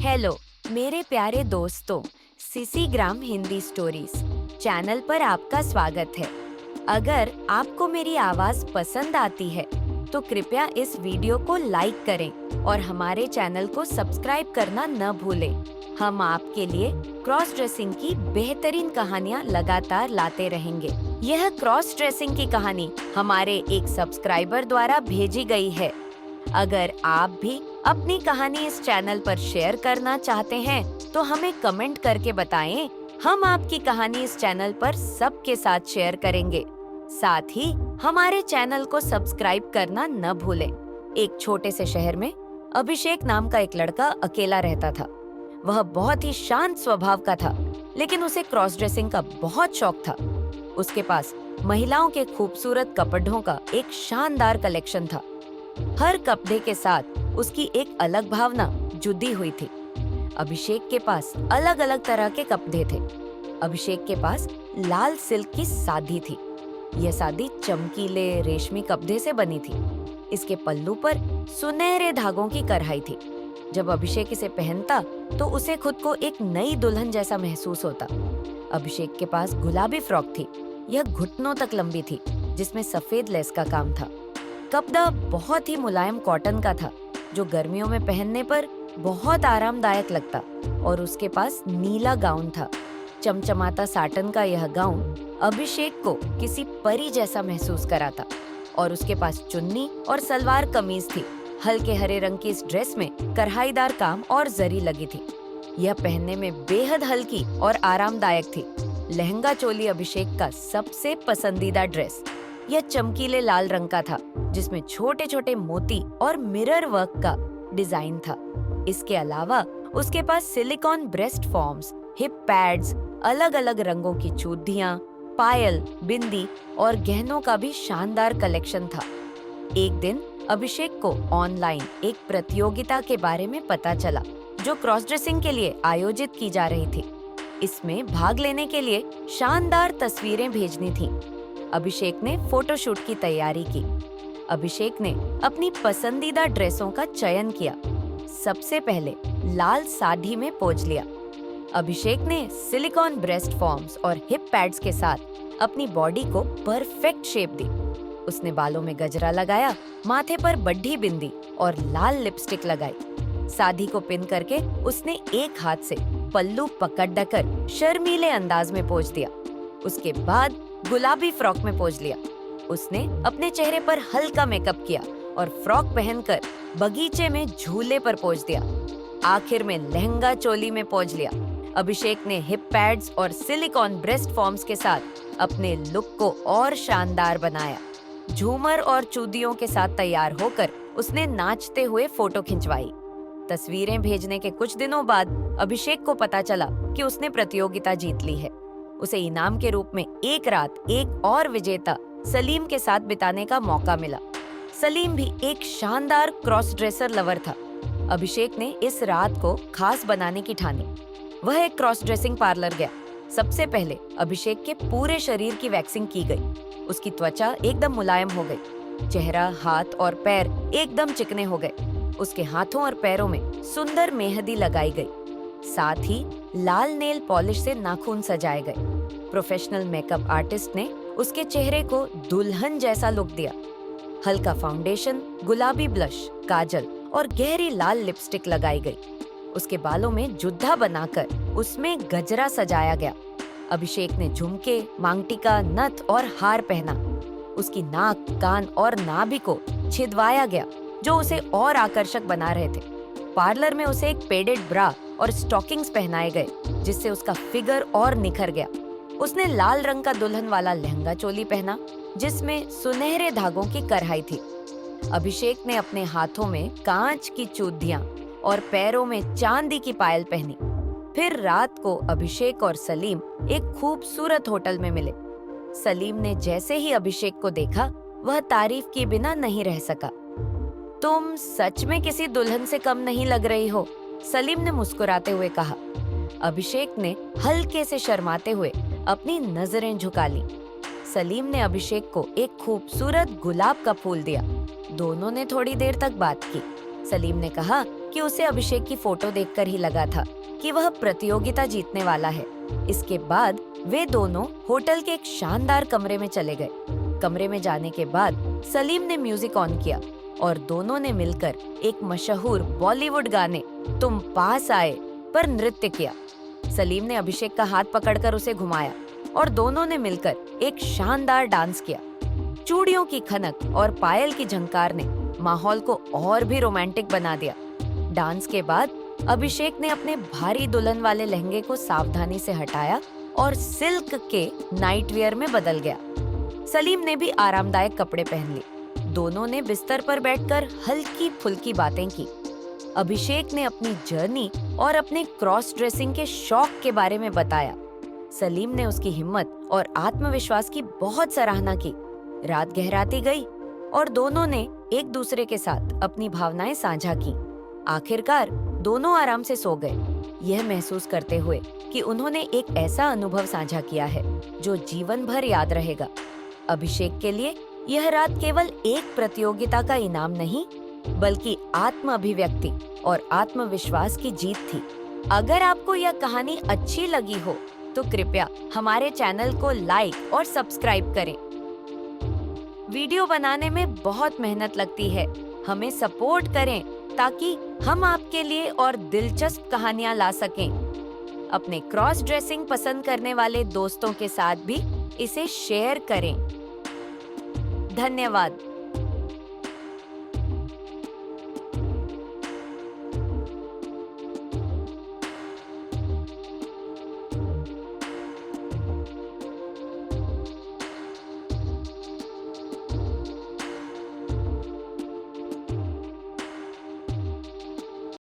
Hello मेरे प्यारे दोस्तों, सिसीग्राम हिंदी स्टोरीज चैनल पर आपका स्वागत है। अगर आपको मेरी आवाज पसंद आती है तो कृपया इस वीडियो को लाइक करें और हमारे चैनल को सब्सक्राइब करना न भूलें। हम आपके लिए क्रॉस ड्रेसिंग की बेहतरीन कहानियाँ लगातार लाते रहेंगे। यह क्रॉस ड्रेसिंग की कहानी हमारे एक सब्सक्राइबर द्वारा भेजी गई है। अगर आप भी अपनी कहानी इस चैनल पर शेयर करना चाहते हैं तो हमें कमेंट करके बताएं। हम आपकी कहानी इस चैनल पर सबके साथ शेयर करेंगे। साथ ही हमारे चैनल को सब्सक्राइब करना न भूलें। एक छोटे से शहर में अभिषेक नाम का एक लड़का अकेला रहता था। वह बहुत ही शांत स्वभाव का था, लेकिन उसे क्रॉस ड्रेसिंग का बहुत शौक था। उसके पास महिलाओं के खूबसूरत कपड़ों का एक शानदार कलेक्शन था। हर कपड़े के साथ उसकी एक अलग भावना जुड़ी हुई थी। अभिषेक के पास अलग अलग तरह के कपड़े थे। अभिषेक के पास लाल सिल्क की साड़ी थी। यह साड़ी चमकीले रेशमी कपड़े से बनी थी। इसके पल्लू पर सुनहरे धागों की कढ़ाई थी। जब अभिषेक इसे पहनता तो उसे खुद को एक नई दुल्हन जैसा महसूस होता। अभिषेक के पास गुलाबी फ्रॉक थी। यह घुटनों तक लंबी थी, जिसमें सफेद लेस का काम था। कपड़ा बहुत ही मुलायम कॉटन का था, जो गर्मियों में पहनने पर बहुत आरामदायक लगता। और उसके पास नीला गाउन था। चमचमाता साटन का यह गाउन अभिषेक को किसी परी जैसा महसूस कराता। और उसके पास चुन्नी और सलवार कमीज थी। हल्के हरे रंग की इस ड्रेस में कढ़ाईदार काम और जरी लगी थी। यह पहनने में बेहद हल्की और आरामदायक थी। लहंगा चोली अभिषेक का सबसे पसंदीदा ड्रेस। यह चमकीले लाल रंग का था, जिसमें छोटे छोटे मोती और मिरर वर्क का डिजाइन था। इसके अलावा उसके पास silicone breast forms, hip pads, अलग अलग रंगों की चूड़ियां, पायल, बिंदी और गहनों का भी शानदार कलेक्शन था। एक दिन अभिषेक को ऑनलाइन एक प्रतियोगिता के बारे में पता चला, जो क्रॉस ड्रेसिंग के लिए आयोजित की जा रही थी। इसमें भाग लेने के लिए शानदार तस्वीरें भेजनी थीं। अभिषेक ने फोटोशूट की तैयारी की। अभिषेक ने अपनी पसंदीदा ड्रेसों का चयन किया। सबसे पहले लाल साड़ी में पोज लिया। अभिषेक ने सिलिकॉन ब्रेस्ट फॉर्म्स और हिप पैड्स के साथ अपनी बॉडी को परफेक्ट शेप दी। उसने बालों में गजरा लगाया, माथे पर बड्ढी बिंदी और लाल लिपस्टिक लगाई। साड़ी को पिन करके उसने एक हाथ से पल्लू पकड़ शर्मीले अंदाज में पोज दिया। उसके बाद गुलाबी फ्रॉक में पोज लिया। उसने अपने चेहरे पर हल्का मेकअप किया और फ्रॉक पहनकर बगीचे में झूले पर पोज दिया। आखिर में लहंगा चोली में पोज लिया। अभिषेक ने हिप पैड्स और सिलिकॉन ब्रेस्ट फॉर्म्स के साथ अपने लुक को और शानदार बनाया। झूमर और चूड़ियों के साथ तैयार होकर उसने नाचते हुए फोटो खिंचवाई। तस्वीरें भेजने के कुछ दिनों बाद अभिषेक को पता चला कि उसने प्रतियोगिता जीत ली है। उसे इनाम के रूप में एक रात एक और विजेता सलीम के साथ बिताने का मौका मिला। सलीम भी एक शानदार क्रॉस ड्रेसर लवर था। अभिषेक ने इस रात को खास बनाने की ठानी। वह एक क्रॉस ड्रेसिंग पार्लर गया। सबसे पहले अभिषेक के पूरे शरीर की वैक्सिंग की गई। उसकी त्वचा एकदम मुलायम हो गई। चेहरा, हाथ और पैर एकदम चिकने हो गए। उसके हाथों और पैरों में सुंदर मेहंदी लगाई गई। साथ ही लाल नेल पॉलिश से नाखून सजाए गए। प्रोफेशनल मेकअप आर्टिस्ट ने उसके चेहरे को दुल्हन जैसा लुक दिया। हल्का फाउंडेशन, गुलाबी ब्लश, काजल और गहरी लाल लिपस्टिक लगाई गई। उसके बालों में जुद्धा बनाकर उसमें गजरा सजाया गया। अभिषेक ने झुमके, मांगटिका, नथ और हार पहना। उसकी नाक, कान और नाभि को छिदवाया गया, जो उसे और आकर्षक बना रहे थे। पार्लर में उसे एक पेडेड ब्रा और स्टॉकिंग्स पहनाए गए, जिससे उसका फिगर और निखर गया। उसने लाल रंग का दुल्हन वाला लहंगा चोली पहना, जिसमें सुनहरे धागों की कढ़ाई थी। अभिषेक ने अपने हाथों में कांच की चूड़ियां और पैरों में चांदी की पायल पहनी। फिर रात को अभिषेक और सलीम एक खूबसूरत होटल में मिले। सलीम ने जैसे ही अभिषेक को देखा, वह तारीफ किए बिना नहीं रह सका। तुम सच में किसी दुल्हन से कम नहीं लग रही हो, सलीम ने मुस्कुराते हुए कहा। अभिषेक ने हल्के से शर्माते हुए अपनी नजरें झुका ली। सलीम ने अभिषेक को एक खूबसूरत गुलाब का फूल दिया। दोनों ने थोड़ी देर तक बात की। सलीम ने कहा कि उसे अभिषेक की फोटो देखकर ही लगा था कि वह प्रतियोगिता जीतने वाला है। इसके बाद वे दोनों होटल के एक शानदार कमरे में चले गए। कमरे में जाने के बाद सलीम ने म्यूजिक ऑन किया और दोनों ने मिलकर एक मशहूर बॉलीवुड गाने तुम पास आए पर नृत्य किया। सलीम ने अभिषेक का हाथ पकड़कर उसे घुमाया और दोनों ने मिलकर एक शानदार डांस किया। चूड़ियों की खनक और पायल की झंकार ने माहौल को और भी रोमांटिक बना दिया। डांस के बाद अभिषेक ने अपने भारी दुल्हन वाले लहंगे को सावधानी से हटाया और सिल्क के नाइटवियर में बदल गया। सलीम ने भी आरामदायक कपड़े पहन लिए। दोनों ने बिस्तर पर बैठकर हल्की फुल्की बातें की। अभिषेक ने अपनी जर्नी और अपने क्रॉस ड्रेसिंग के शौक के बारे में बताया। सलीम ने उसकी हिम्मत और आत्मविश्वास की बहुत सराहना की। रात गहराती गई और दोनों ने एक दूसरे के साथ अपनी भावनाएं साझा की। आखिरकार दोनों आराम से सो गए, यह महसूस करते हुए कि उन्होंने एक ऐसा अनुभव साझा किया है जो जीवन भर याद रहेगा। अभिषेक के लिए यह रात केवल एक प्रतियोगिता का इनाम नहीं, बल्कि आत्म अभिव्यक्ति और आत्मविश्वास की जीत थी। अगर आपको यह कहानी अच्छी लगी हो तो कृपया हमारे चैनल को लाइक और सब्सक्राइब करें। वीडियो बनाने में बहुत मेहनत लगती है, हमें सपोर्ट करें ताकि हम आपके लिए और दिलचस्प कहानियां ला सकें। अपने क्रॉस ड्रेसिंग पसंद करने वाले दोस्तों के साथ भी इसे शेयर करें। धन्यवाद।